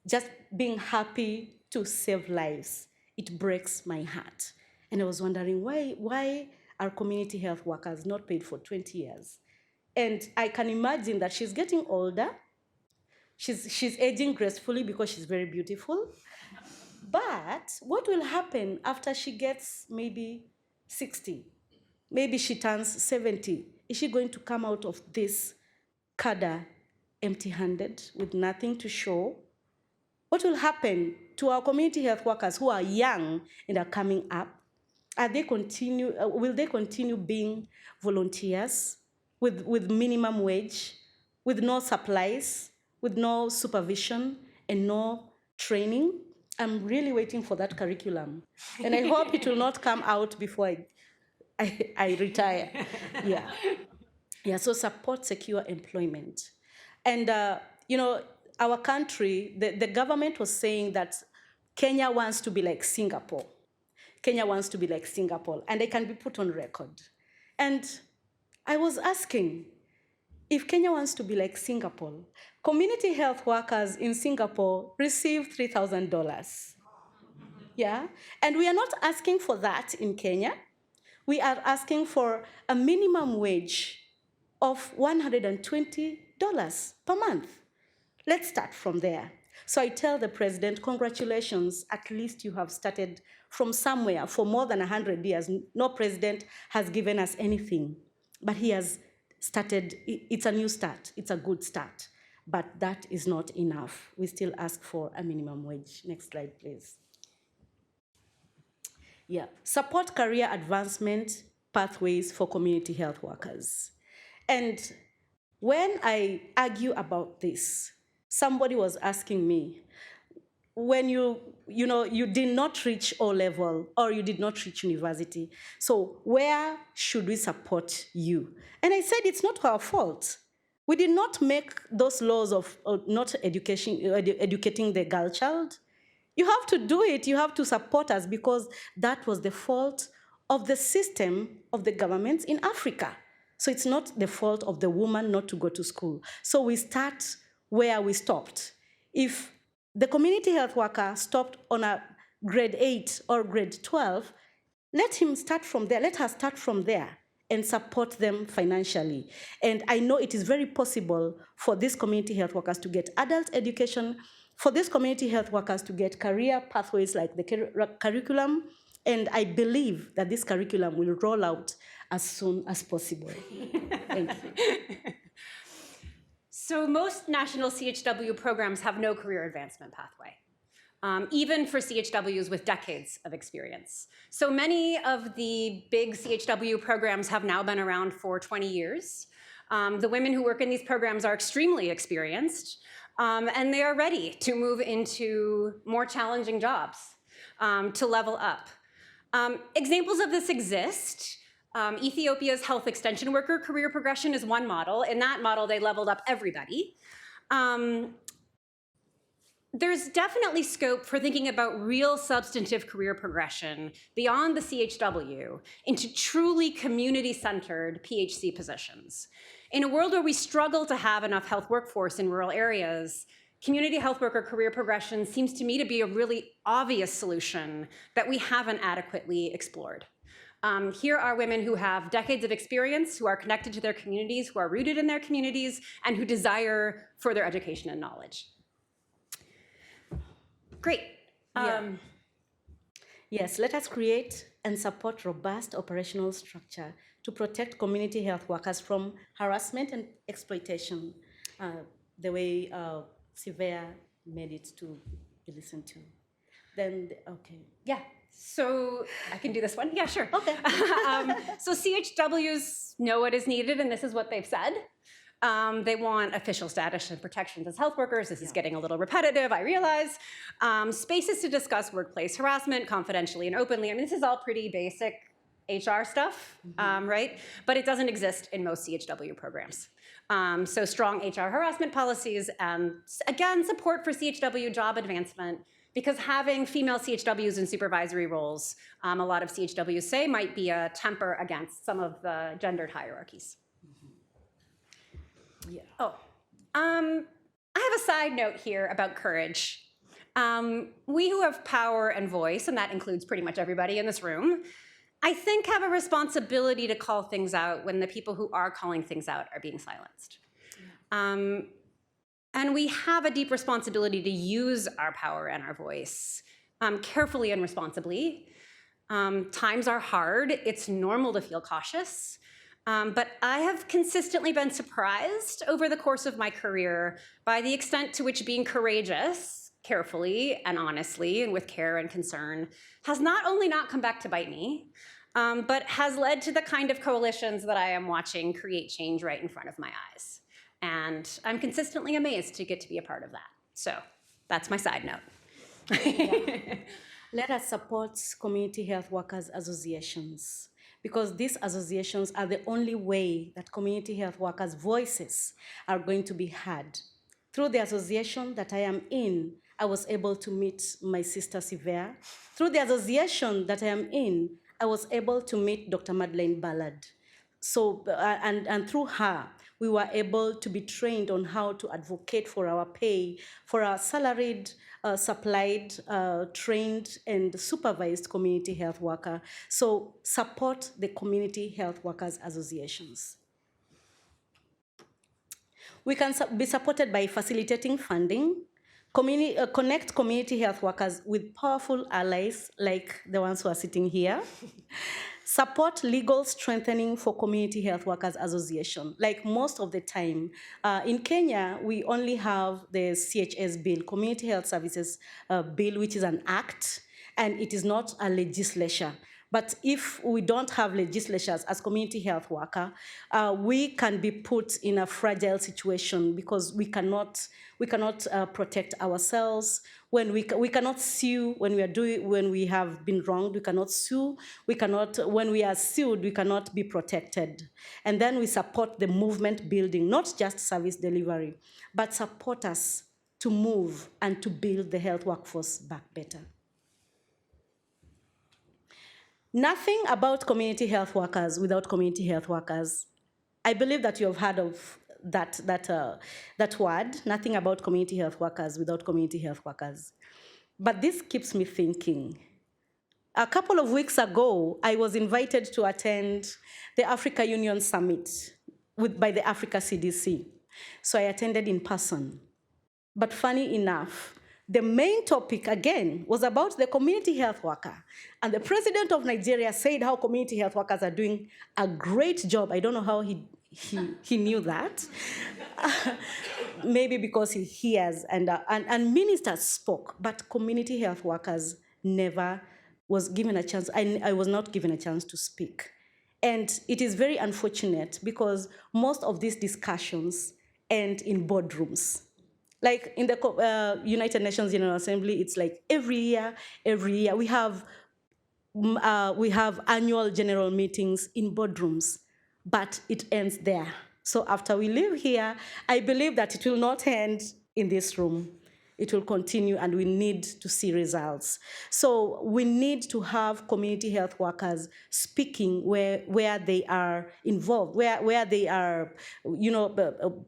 just being happy to save lives, it breaks my heart. And I was wondering, why are community health workers not paid for 20 years? And I can imagine that she's getting older. She's aging gracefully because she's very beautiful. But what will happen after she gets maybe 60? Maybe she turns 70. Is she going to come out of this cadre empty-handed with nothing to show? What will happen to our community health workers who are young and are coming up? Will they continue being volunteers with minimum wage, with no supplies, with no supervision and no training? I'm really waiting for that curriculum. And I hope it will not come out before I retire. Yeah, so support secure employment. And, our country, the government was saying that Kenya wants to be like Singapore. Kenya wants to be like Singapore, and they can be put on record. And I was asking, if Kenya wants to be like Singapore, community health workers in Singapore receive $3,000. Yeah, and we are not asking for that in Kenya. We are asking for a minimum wage of $120 per month. Let's start from there. So I tell the president, congratulations, at least you have started from somewhere. For more than 100 years, no president has given us anything, but he has started. It's a new start, it's a good start, but that is not enough. We still ask for a minimum wage. Next slide, please. Yeah, support career advancement pathways for community health workers. And when I argue about this, somebody was asking me, when you did not reach O-level or you did not reach university, so where should we support you? And I said, it's not our fault. We did not make those laws of not educating the girl child. You have to do it. You have to support us because that was the fault of the system of the governments in Africa. So it's not the fault of the woman not to go to school. So we start where we stopped. If the community health worker stopped on a grade 8 or grade 12, let him start from there. Let her start from there and support them financially. And I know it is very possible for these community health workers to get adult education, for these community health workers to get career pathways like the curriculum. And I believe that this curriculum will roll out as soon as possible. Thank you. So most national CHW programs have no career advancement pathway, even for CHWs with decades of experience. So many of the big CHW programs have now been around for 20 years. The women who work in these programs are extremely experienced, and they are ready to move into more challenging jobs, to level up. Examples of this exist. Ethiopia's health extension worker career progression is one model. In that model, they leveled up everybody. There's definitely scope for thinking about real substantive career progression beyond the CHW into truly community-centered PHC positions. In a world where we struggle to have enough health workforce in rural areas, community health worker career progression seems to me to be a really obvious solution that we haven't adequately explored. Here are women who have decades of experience, who are connected to their communities, who are rooted in their communities, and who desire further education and knowledge. Great. Yes, let us create and support robust operational structure to protect community health workers from harassment and exploitation, the way Svea made it to be listened to. Then, okay. Yeah, so I can do this one? Yeah, sure. Okay. So CHWs know what is needed, and this is what they've said. They want official status and protections as health workers. This is getting a little repetitive, I realize. Spaces to discuss workplace harassment confidentially and openly. I mean, this is all pretty basic HR stuff, right? But it doesn't exist in most CHW programs. So strong HR harassment policies and, again, support for CHW job advancement, because having female CHWs in supervisory roles, a lot of CHWs say, might be a temper against some of the gendered hierarchies. Yeah. Oh, I have a side note here about courage. We who have power and voice, and that includes pretty much everybody in this room, I think have a responsibility to call things out when the people who are calling things out are being silenced. And we have a deep responsibility to use our power and our voice carefully and responsibly. Times are hard. It's normal to feel cautious. But I have consistently been surprised over the course of my career by the extent to which being courageous, carefully and honestly and with care and concern, has not only not come back to bite me, but has led to the kind of coalitions that I am watching create change right in front of my eyes. And I'm consistently amazed to get to be a part of that. So that's my side note. Yeah. Let us support community health workers associations, because these associations are the only way that community health workers' voices are going to be heard. Through the association that I am in, I was able to meet my sister Svea. Through the association that I am in, I was able to meet Dr. Madeleine Ballard. So, and through her, we were able to be trained on how to advocate for our pay, for our salaried, supplied, trained, and supervised community health worker. So support the community health workers associations. We can be supported by facilitating funding, connect community health workers with powerful allies like the ones who are sitting here. Support legal strengthening for community health workers association. Like most of the time, in Kenya, we only have the CHS bill, Community Health Services Bill, which is an act, and it is not a legislature. But if we don't have legislatures as community health worker, we can be put in a fragile situation because we cannot protect ourselves. When we cannot sue when we have been wronged, we cannot sue. When we are sued, we cannot be protected. And then we support the movement building, not just service delivery, but support us to move and to build the health workforce back better. Nothing about community health workers without community health workers. I believe that you have heard of that word, nothing about community health workers without community health workers. But this keeps me thinking. A couple of weeks ago, I was invited to attend the Africa Union Summit by the Africa CDC. So I attended in person. But funny enough, the main topic, again, was about the community health worker. And the president of Nigeria said how community health workers are doing a great job. I don't know how he knew that. Maybe because he hears, and ministers spoke, but community health workers never was given a chance. I was not given a chance to speak. And it is very unfortunate because most of these discussions end in boardrooms. Like in the United Nations General Assembly, it's like every year we have annual general meetings in boardrooms, but it ends there. So after we leave here, I believe that it will not end in this room. It will continue, and we need to see results. So we need to have community health workers speaking where they are involved, where they are,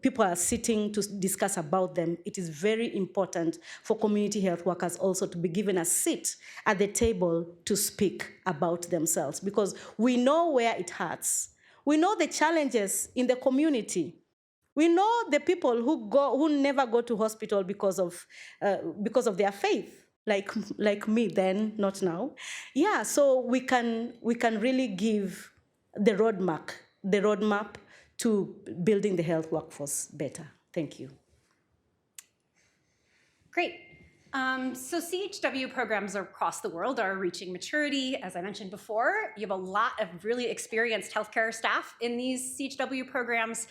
people are sitting to discuss about them. It is very important for community health workers also to be given a seat at the table to speak about themselves, because we know where it hurts. We know the challenges in the community. We know the people who never go to hospital because of their faith, like me then, not now. Yeah, so we can really give the roadmap to building the health workforce better. Thank you. Great. So CHW programs across the world are reaching maturity. As I mentioned before, you have a lot of really experienced healthcare staff in these CHW programs.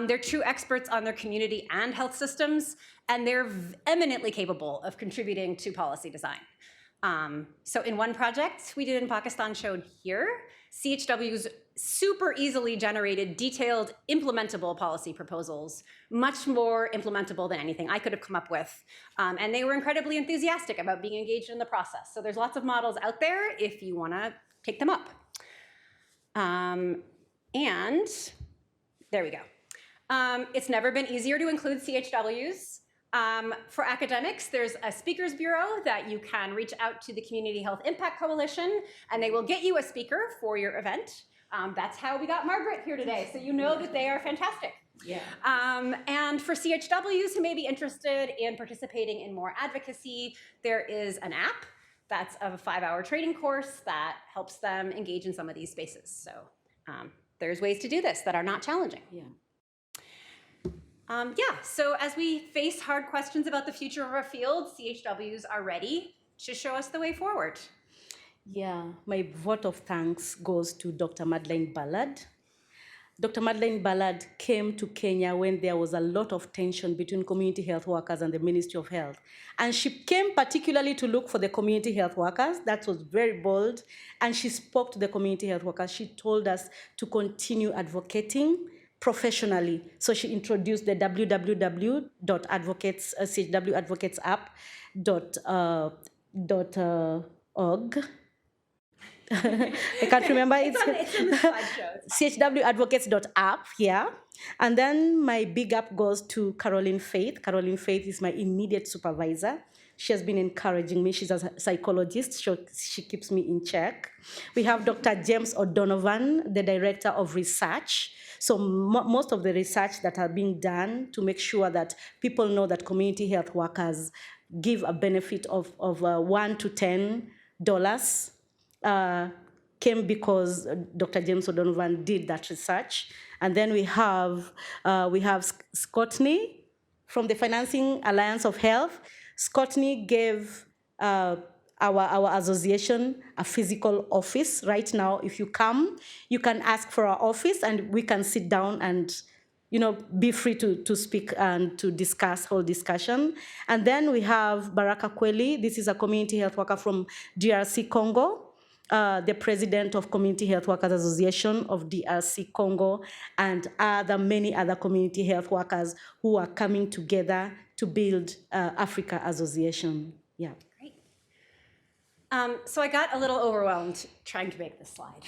They're true experts on their community and health systems, and they're eminently capable of contributing to policy design. So in one project we did in Pakistan showed here, CHWs super easily generated detailed implementable policy proposals, much more implementable than anything I could have come up with. And they were incredibly enthusiastic about being engaged in the process. So there's lots of models out there if you wanna take them up. And there we go. It's never been easier to include CHWs. For academics, there's a speakers bureau that you can reach out to the Community Health Impact Coalition, and they will get you a speaker for your event. That's how we got Margaret here today, so you know that they are fantastic. Yeah. And for CHWs who may be interested in participating in more advocacy, there is an app that's a 5-hour training course that helps them engage in some of these spaces. So there's ways to do this that are not challenging. Yeah. So as we face hard questions about the future of our field, CHWs are ready to show us the way forward. Yeah, my vote of thanks goes to Dr. Madeleine Ballard. Dr. Madeleine Ballard came to Kenya when there was a lot of tension between community health workers and the Ministry of Health. And she came particularly to look for the community health workers. That was very bold. And she spoke to the community health workers. She told us to continue advocating professionally. So she introduced the www.chwadvocatesapp.org. I can't remember. It's in the slideshow. chwadvocates.app, yeah. And then my big up goes to Caroline Faith. Caroline Faith is my immediate supervisor. She has been encouraging me. She's a psychologist. She keeps me in check. We have Dr. James O'Donovan, the director of research. So most of the research that are being done to make sure that people know that community health workers give a benefit of $1 to $10 came because Dr. James O'Donovan did that research. And then we have Scottney from the Financing Alliance of Health. Scottney gave our association a physical office. Right now, if you come, you can ask for our office and we can sit down and be free to speak and to discuss, whole discussion. And then we have Baraka Kweli. This is a community health worker from DRC Congo, the president of Community Health Workers Association of DRC Congo, and many other community health workers who are coming together to build Africa Association. Yeah. Great. So I got a little overwhelmed trying to make this slide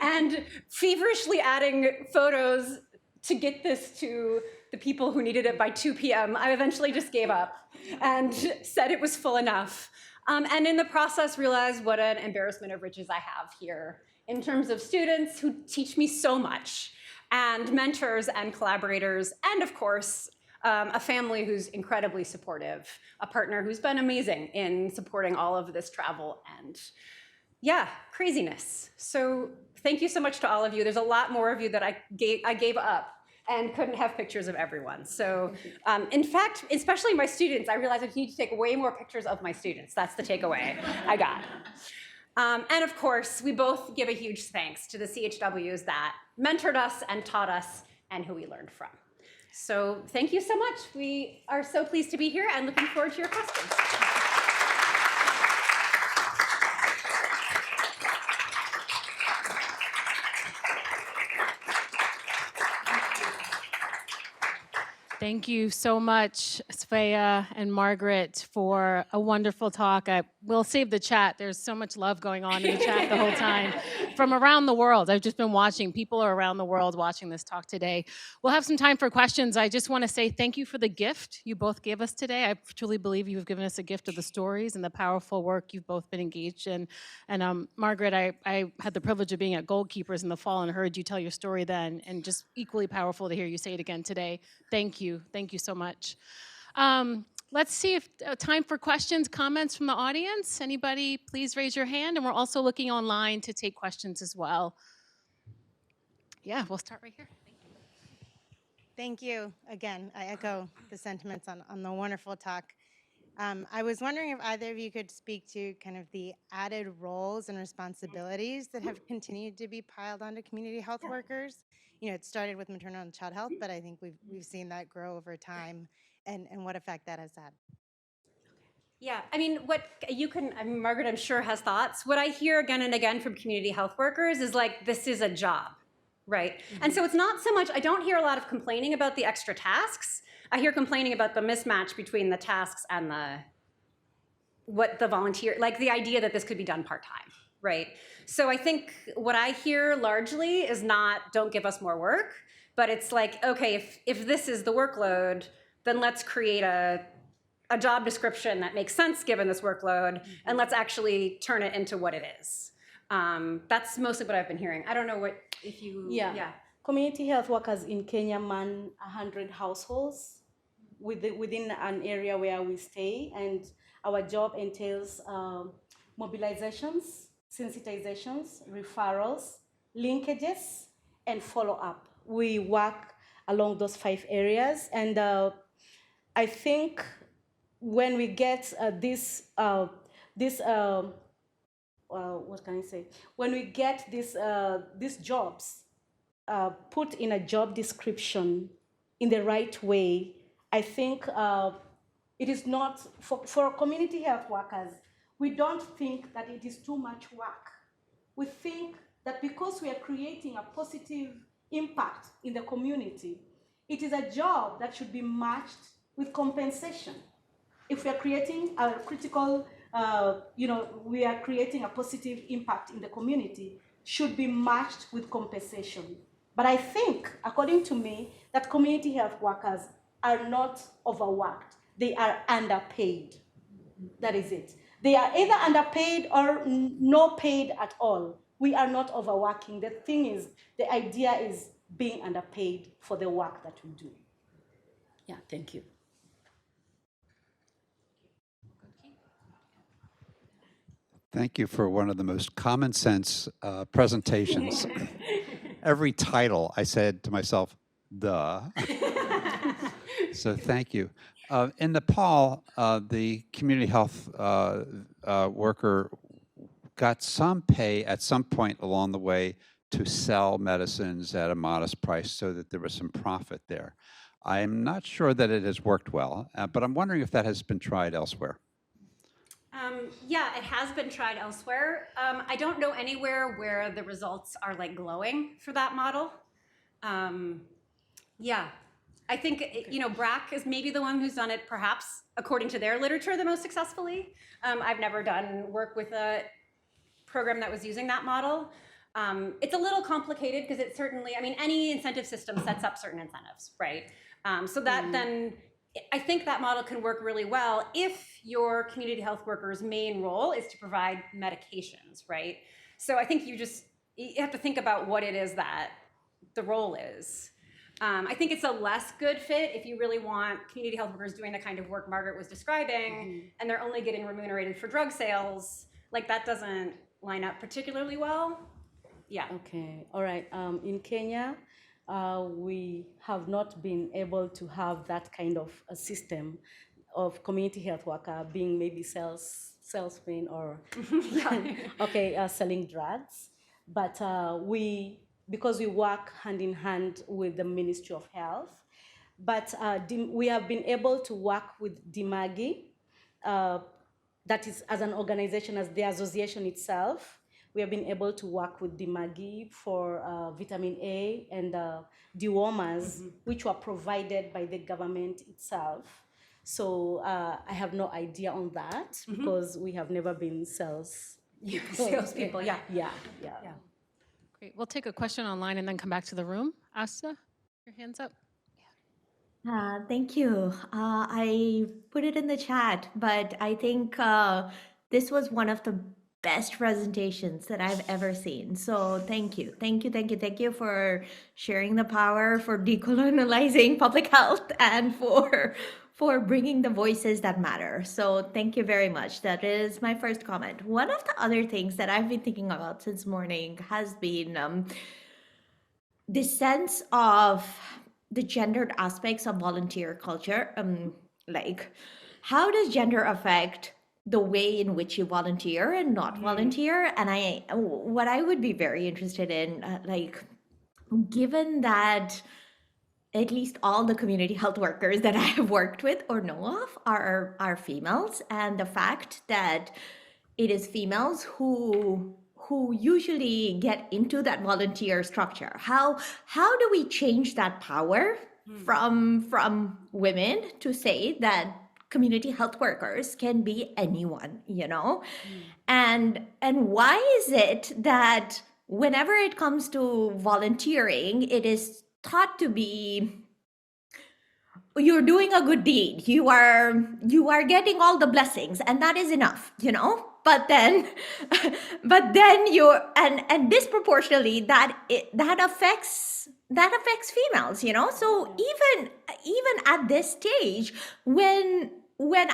and feverishly adding photos to get this to the people who needed it by 2 p.m. I eventually just gave up and said it was full enough. And in the process realized what an embarrassment of riches I have here in terms of students who teach me so much, and mentors and collaborators, and of course, a family who's incredibly supportive, a partner who's been amazing in supporting all of this travel and, yeah, craziness. So thank you so much to all of you. There's a lot more of you that I gave up and couldn't have pictures of everyone. So in fact, especially my students, I realized I need to take way more pictures of my students. That's the takeaway I got. And of course, we both give a huge thanks to the CHWs that mentored us and taught us and who we learned from. So thank you so much. We are so pleased to be here and looking forward to your questions. Thank you so much, Svea and Margaret, for a wonderful talk. We'll save the chat. There's so much love going on in the chat the whole time from around the world. I've just been watching. People are around the world watching this talk today. We'll have some time for questions. I just want to say thank you for the gift you both gave us today. I truly believe you've given us a gift of the stories and the powerful work you've both been engaged in. And Margaret, I had the privilege of being at Goalkeepers in the fall and heard you tell your story then, and just equally powerful to hear you say it again today. Thank you. Thank you so much. Let's see if time for questions, comments from the audience. Anybody, please raise your hand. And we're also looking online to take questions as well. Yeah, we'll start right here. Thank you. Thank you. Again, I echo the sentiments on the wonderful talk. I was wondering if either of you could speak to kind of the added roles and responsibilities that have continued to be piled onto community health workers. You know, it started with maternal and child health, but I think we've seen that grow over time and what effect that has had. Yeah, I mean, Margaret, I'm sure, has thoughts. What I hear again and again from community health workers is like, this is a job, right? Mm-hmm. And so it's not so much, I don't hear a lot of complaining about the extra tasks. I hear complaining about the mismatch between the tasks and the idea that this could be done part-time, right? So I think what I hear largely is not, don't give us more work, but it's like, okay, if this is the workload, then let's create a job description that makes sense given this workload, and let's actually turn it into what it is. That's mostly what I've been hearing. I don't know what, if you, yeah. Community health workers in Kenya man 100 households within an area where we stay, and our job entails mobilizations, sensitizations, referrals, linkages, and follow-up. We work along those 5 areas, and I think when we get what can I say? When we get these jobs put in a job description in the right way, I think it is not, for community health workers, we don't think that it is too much work. We think that because we are creating a positive impact in the community, it is a job that should be matched with compensation. If we are creating a critical, we are creating a positive impact in the community, should be matched with compensation. But I think, according to me, that community health workers are not overworked. They are underpaid. That is it. They are either underpaid or no paid at all. We are not overworking. The thing is, the idea is being underpaid for the work that we do. Yeah, thank you. Thank you for one of the most common sense presentations. Every title, I said to myself, duh. So thank you. In Nepal, the community health worker got some pay at some point along the way to sell medicines at a modest price so that there was some profit there. I'm not sure that it has worked well, but I'm wondering if that has been tried elsewhere. Yeah, it has been tried elsewhere. I don't know anywhere where the results are like glowing for that model. Yeah, I think, BRAC is maybe the one who's done it, perhaps, according to their literature, the most successfully. I've never done work with a program that was using that model. It's a little complicated because it certainly, any incentive system sets up certain incentives, right? So that then, I think that model can work really well if your community health worker's main role is to provide medications, right? So I think you have to think about what it is that the role is. I think it's a less good fit if you really want community health workers doing the kind of work Margaret was describing, and they're only getting remunerated for drug sales. Like, that doesn't line up particularly well. Yeah. Okay, all right. In Kenya, we have not been able to have that kind of a system of community health worker being maybe salesmen or selling drugs. But because we work hand in hand with the Ministry of Health, but we have been able to work with DIMAGI, that is as an organization, as the association itself. We have been able to work with DIMAGI for vitamin A and dewormers, which were provided by the government itself. So I have no idea on that because we have never been Salespeople, yeah. Yeah. Great. We'll take a question online and then come back to the room. Asta, your hand's up. Thank you. I put it in the chat, but I think this was one of the best presentations that I've ever seen. So thank you. Thank you for sharing the power, for decolonializing public health, and for bringing the voices that matter. So thank you very much. That is my first comment. One of the other things that I've been thinking about since morning has been this sense of the gendered aspects of volunteer culture. Like, how does gender affect the way in which you volunteer and not volunteer? And what I would be very interested in, given that at least all the community health workers that I have worked with or know of are females, and the fact that it is females who usually get into that volunteer structure. How do we change that power from women to say that community health workers can be anyone, And why is it that whenever it comes to volunteering, it is thought to be, you're doing a good deed, you are getting all the blessings, and that is enough, But then you're and disproportionately that affects females, So even at this stage, when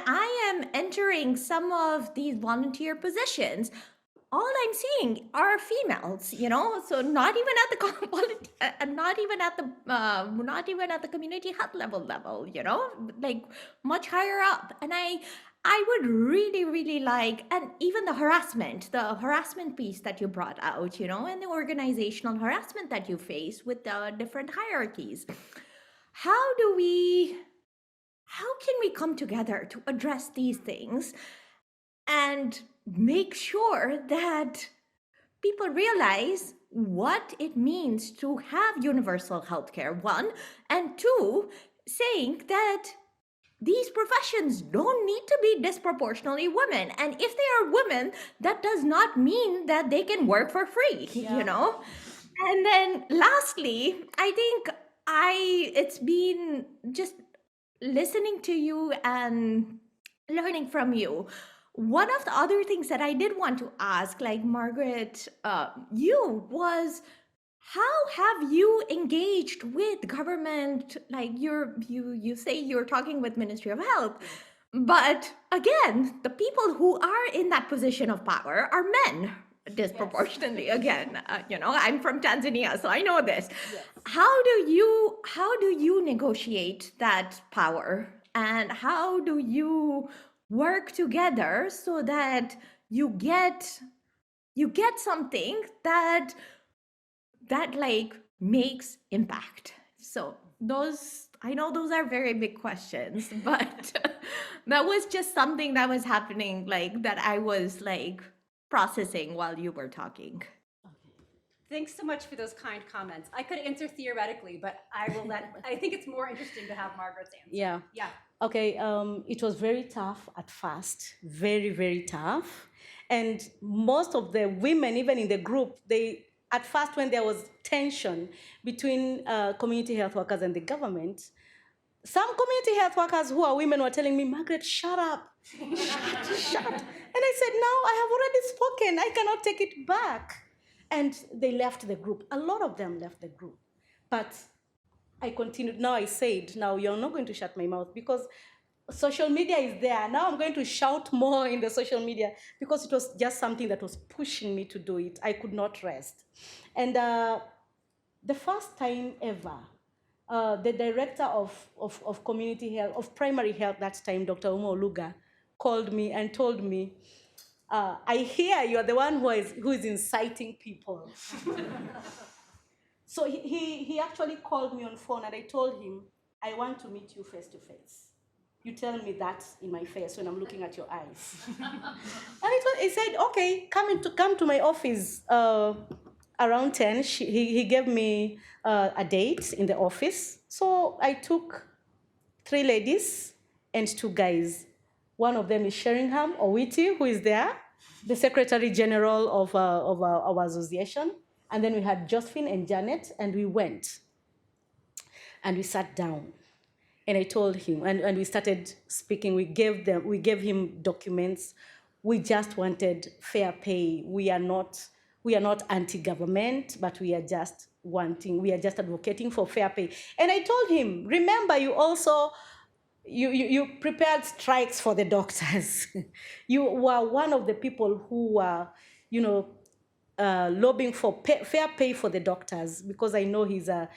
I am entering some of these volunteer positions, all I'm seeing are females, So not even at the not even at the community health level, like much higher up. And I would really like, and even the harassment piece that you brought out, and the organizational harassment that you face with the different hierarchies. How can we come together to address these things and make sure that people realize what it means to have universal healthcare, one, and two, saying that these professions don't need to be disproportionately women. And if they are women, that does not mean that they can work for free, And then lastly, I think it's been just listening to you and learning from you. One of the other things that I did want to ask, like Margaret, was how have you engaged with government? Like you say you're talking with Ministry of Health, but again, the people who are in that position of power are men disproportionately. Yes. Again, I'm from Tanzania, so I know this. Yes. How do you negotiate that power, and how do you work together so that you get something that like makes impact? So I know those are very big questions, but that was just something that was happening, like that I was like processing while you were talking. Thanks so much for those kind comments. I could answer theoretically, but I think it's more interesting to have Margaret's answer. Yeah. Yeah. Okay, it was very tough at first, very, very tough. And most of the women, even in the group, at first when there was tension between community health workers and the government, some community health workers who are women were telling me, Margaret, shut up, shut. And I said, no, I have already spoken, I cannot take it back. And they left the group. A lot of them left the group. But I continued. Now I said, now you're not going to shut my mouth because social media is there. Now I'm going to shout more in the social media because it was just something that was pushing me to do it. I could not rest. And the first time ever, the director of community health, of primary health that time, Dr. Uma Oluga, called me and told me, I hear you're the one who is inciting people. So he actually called me on phone and I told him, I want to meet you face to face. You tell me that in my face when I'm looking at your eyes. And he said, okay, come to my office around 10. He gave me a date in the office. So I took 3 ladies and 2 guys. One of them is Sheringham Owiti, who is there, the Secretary General of our association. And then we had Josephine and Janet, and we went. And we sat down. And I told him, and we started speaking. We gave him documents. We just wanted fair pay. We are not anti-government, but we are just advocating for fair pay. And I told him, remember, you also you prepared strikes for the doctors. You were one of the people who were, lobbying for fair pay for the doctors, because I know he's a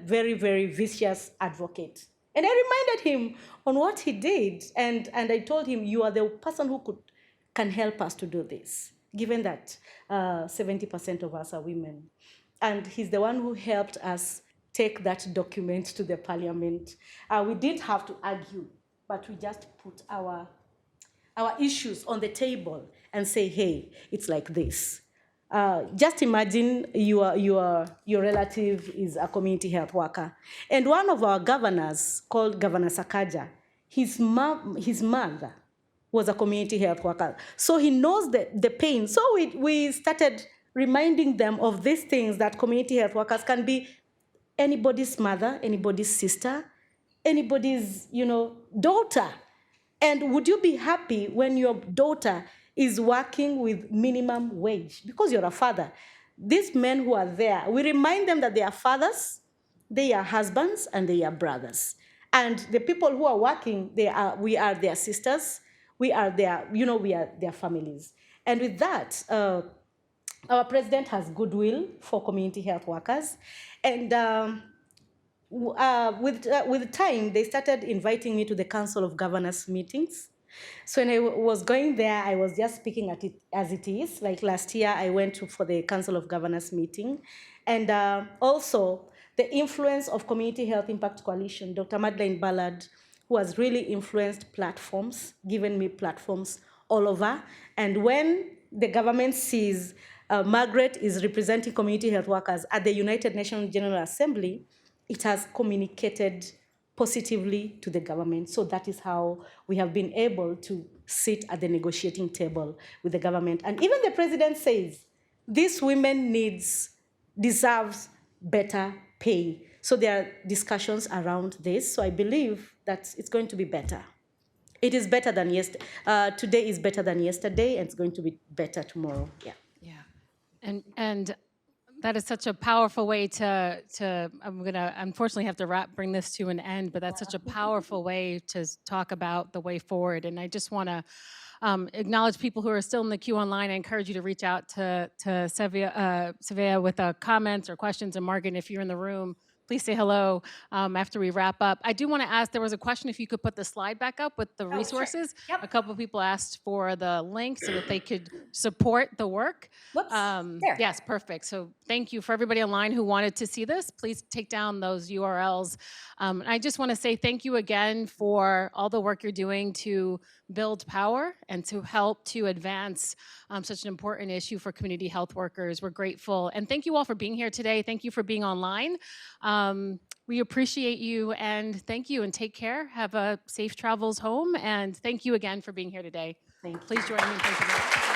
very, very vicious advocate. And I reminded him on what he did, and I told him, you are the person who can help us to do this, given that 70% of us are women. And he's the one who helped us take that document to the parliament. We did have to argue, but we just put our issues on the table and say, hey, it's like this. Just imagine your relative is a community health worker. And one of our governors, called Governor Sakaja, his mother was a community health worker. So he knows the pain. So we started reminding them of these things, that community health workers can be anybody's mother, anybody's sister, anybody's, daughter. And would you be happy when your daughter is working with minimum wage? Because you're a father. These men who are there, we remind them that they are fathers, they are husbands, and they are brothers. And the people who are working, we are their sisters, we are their families. And with that, our president has goodwill for community health workers. And with time, they started inviting me to the Council of Governors meetings. So when I was going there, I was just speaking at it as it is. Like last year, I went for the Council of Governors meeting. And also, the influence of Community Health Impact Coalition, Dr. Madeleine Ballard, who has really influenced platforms, given me platforms all over. And when the government sees Margaret is representing community health workers at the United Nations General Assembly, it has communicated positively to the government. So that is how we have been able to sit at the negotiating table with the government. And even the president says, these women deserves better pay. So there are discussions around this. So I believe that it's going to be better. It is better than yesterday. Today is better than yesterday, and it's going to be better tomorrow. Yeah. Yeah. And that is such a powerful way to I'm gonna unfortunately have to bring this to an end, but that's such a powerful way to talk about the way forward. And I just want to acknowledge people who are still in the queue online. I encourage you to reach out to Svea with comments or questions. And Margaret, if you're in the room, please say hello after we wrap up. I do want to ask, there was a question if you could put the slide back up with the resources. Yep. A couple of people asked for the link so that they could support the work. Whoops, there. Yes, perfect. So thank you for everybody online who wanted to see this. Please take down those URLs. I just want to say thank you again for all the work you're doing to build power and to help to advance such an important issue for community health workers. We're grateful. And thank you all for being here today. Thank you for being online. We appreciate you, and thank you, and take care. Have a safe travels home, and thank you again for being here today. Thank you. Please join me in thanking you.